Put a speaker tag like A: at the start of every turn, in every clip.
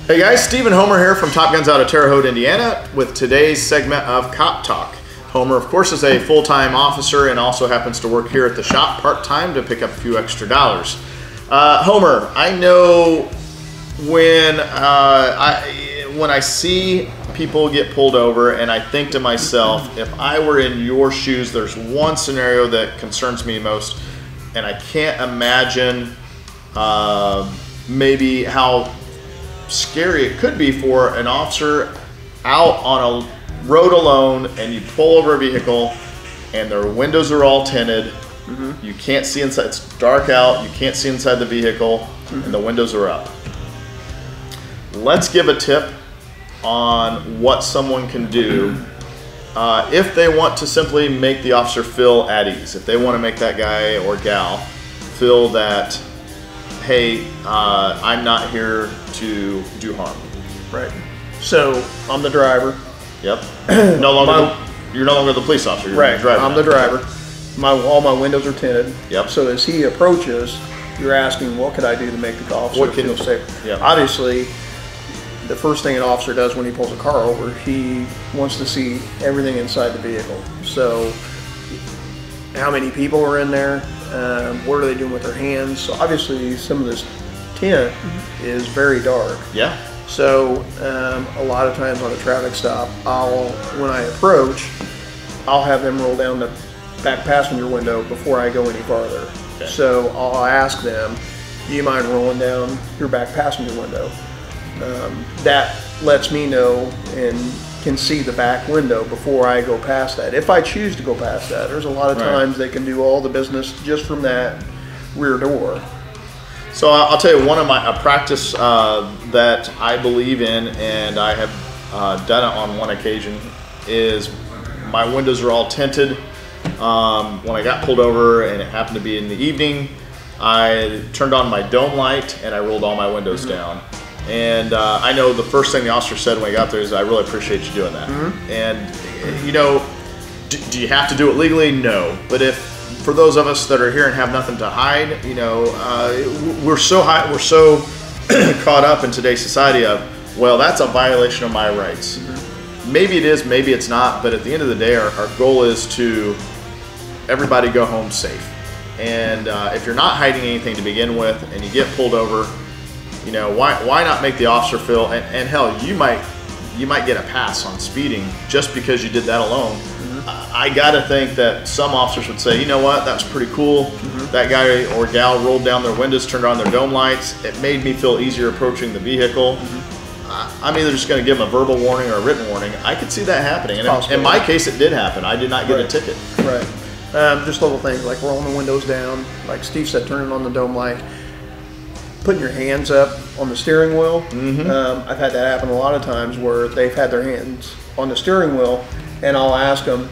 A: Hey guys, Steve and Homer here from Top Guns out of Terre Haute, Indiana with today's segment of Cop Talk. Homer, of course, is a full-time officer and also happens to work here at the shop part-time to pick up a few extra dollars. Homer, I know when I see people get pulled over and I think to myself, if I were in your shoes, there's one scenario that concerns me most, and I can't imagine maybe how scary it could be for an officer out on a road alone and you pull over a vehicle and their windows are all tinted. You can't see inside, it's dark out, you can't see inside the vehicle, and the windows are up. Let's give a tip on what someone can do if they want to simply make the officer feel at ease. If they want to make that guy or gal feel that, hey, I'm not here to do harm.
B: Right. So I'm the driver.
A: Yep. You're no longer the police officer. You're
B: right.
A: the driver.
B: I'm the driver. All my windows are tinted.
A: Yep.
B: So as he approaches, you're asking, what could I do to make the officer feel safe?
A: Yep.
B: Obviously, the first thing an officer does when he pulls a car over, he wants to see everything inside the vehicle. So how many people are in there? What are they doing with their hands? So obviously some of this tint is very dark.
A: Yeah.
B: So a lot of times on a traffic stop, when I approach, I'll have them roll down the back passenger window before I go any farther.
A: Okay.
B: So I'll ask them, do you mind rolling down your back passenger window? That lets me know and can see the back window before I go past that. If I choose to go past that, there's a lot of times they can do all the business just from that rear door.
A: So I'll tell you a practice that I believe in, and I have done it on one occasion, is my windows are all tinted. When I got pulled over and it happened to be in the evening, I turned on my dome light and I rolled all my windows down. And I know the first thing the officer said when I got there is, I really appreciate you doing that. And you know, do you have to do it legally? No. But for those of us that are here and have nothing to hide, you know, we're so caught up in today's society of, well, that's a violation of my rights. Maybe it is, maybe it's not, but at the end of the day, our goal is to everybody go home safe. And if you're not hiding anything to begin with and you get pulled over, you know, why not make the officer feel, and hell, you might get a pass on speeding just because you did that alone. I gotta think that some officers would say, you know what, that's pretty cool. That guy or gal rolled down their windows, turned on their dome lights. It made me feel easier approaching the vehicle. I'm either just gonna give them a verbal warning or a written warning. I could see that happening. And in my case, it did happen. I did not get a ticket.
B: Right. Just little things like rolling the windows down, like Steve said, turning on the dome light, putting your hands up on the steering wheel. I've had that happen a lot of times where they've had their hands on the steering wheel, and I'll ask them,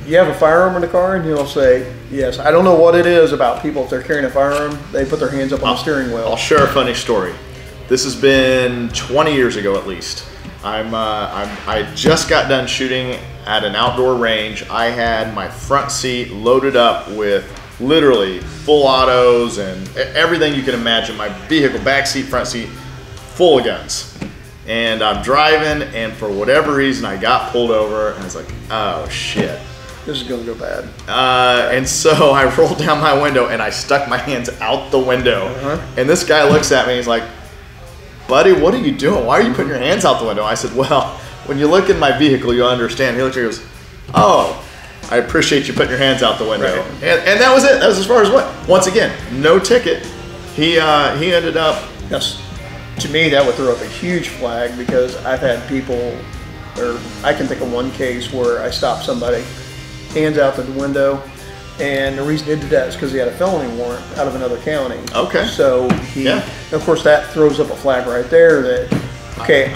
B: you have a firearm in the car? And he'll say, yes. I don't know what it is about people, if they're carrying a firearm, they put their hands up on the steering wheel.
A: I'll share a funny story. This has been 20 years ago at least. I just got done shooting at an outdoor range. I had my front seat loaded up with literally full autos and everything you can imagine. My vehicle, back seat, front seat, full of guns. And I'm driving, and for whatever reason, I got pulled over, and I was like, oh shit.
B: This is gonna go bad.
A: And so I rolled down my window and I stuck my hands out the window. And this guy looks at me and he's like, buddy, what are you doing? Why are you putting your hands out the window? I said, well, when you look in my vehicle, you'll understand. He looked at me and goes, oh, I appreciate you putting your hands out the window.
B: Right.
A: And that was it. That was as far as what? Once again, no ticket. He ended up.
B: Yes. To me, that would throw up a huge flag, because I've had people, or I can think of one case where I stopped somebody, hands out the window, and the reason he did that is because he had a felony warrant out of another county.
A: Okay.
B: So of course, that throws up a flag right there that, okay,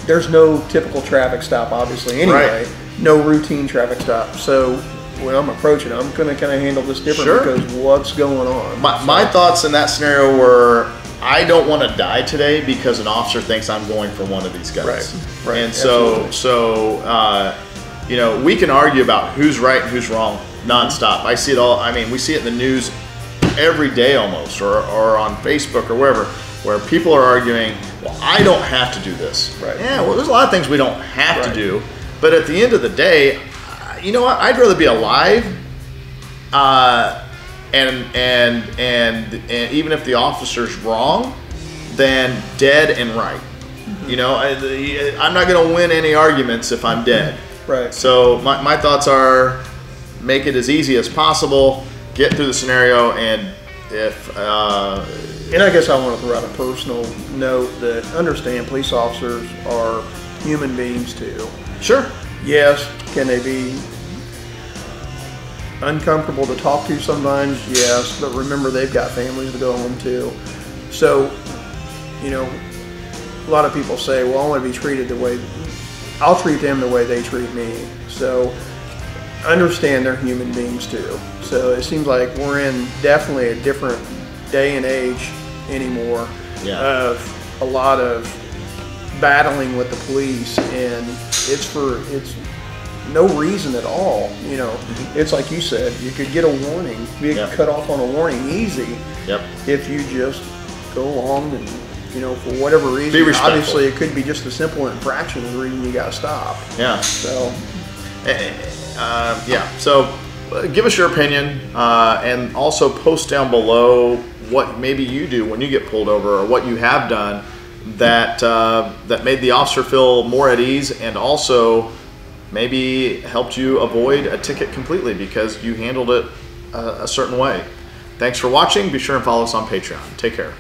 B: there's no typical traffic stop, obviously, anyway.
A: Right.
B: No routine traffic stop. So when I'm approaching, I'm going to kind of handle this different because what's going on.
A: My thoughts in that scenario were, I don't want to die today because an officer thinks I'm going for one of these guys.
B: Right.
A: And so you know, we can argue about who's right and who's wrong. nonstop. I see it all. I mean, we see it in the news every day almost, or on Facebook or wherever, where people are arguing, well, I don't have to do this.
B: Right.
A: Yeah, well, there's a lot of things we don't have to
B: Right.
A: do, but at the end of the day, you know what? I'd rather be alive, and even if the officer's wrong, than dead and right. You know, I'm not going to win any arguments if I'm dead.
B: Right.
A: So my thoughts are, make it as easy as possible, get through the scenario, and if
B: And I guess I want to throw out a personal note that understand police officers are human beings too.
A: sure,
B: Yes, can they be uncomfortable to talk to sometimes? Yes, but remember they've got families to go home to. So, you know, a lot of people say, well, I want to be treated the way, I'll treat them the way they treat me. So understand they're human beings too. So it seems like we're in definitely a different day and age anymore of a lot of battling with the police, and it's no reason at all. You know, it's like you said, you could get a warning, be cut off on a warning easy.
A: Yep.
B: If you just go along and, you know, for whatever reason,
A: Be respectful.
B: obviously it could be just a simple infraction of the reason you got stopped.
A: Yeah.
B: So,
A: Yeah. So give us your opinion, and also post down below what maybe you do when you get pulled over, or what you have done that that made the officer feel more at ease, and also maybe helped you avoid a ticket completely because you handled it a certain way. Thanks for watching. Be sure and follow us on Patreon. Take care.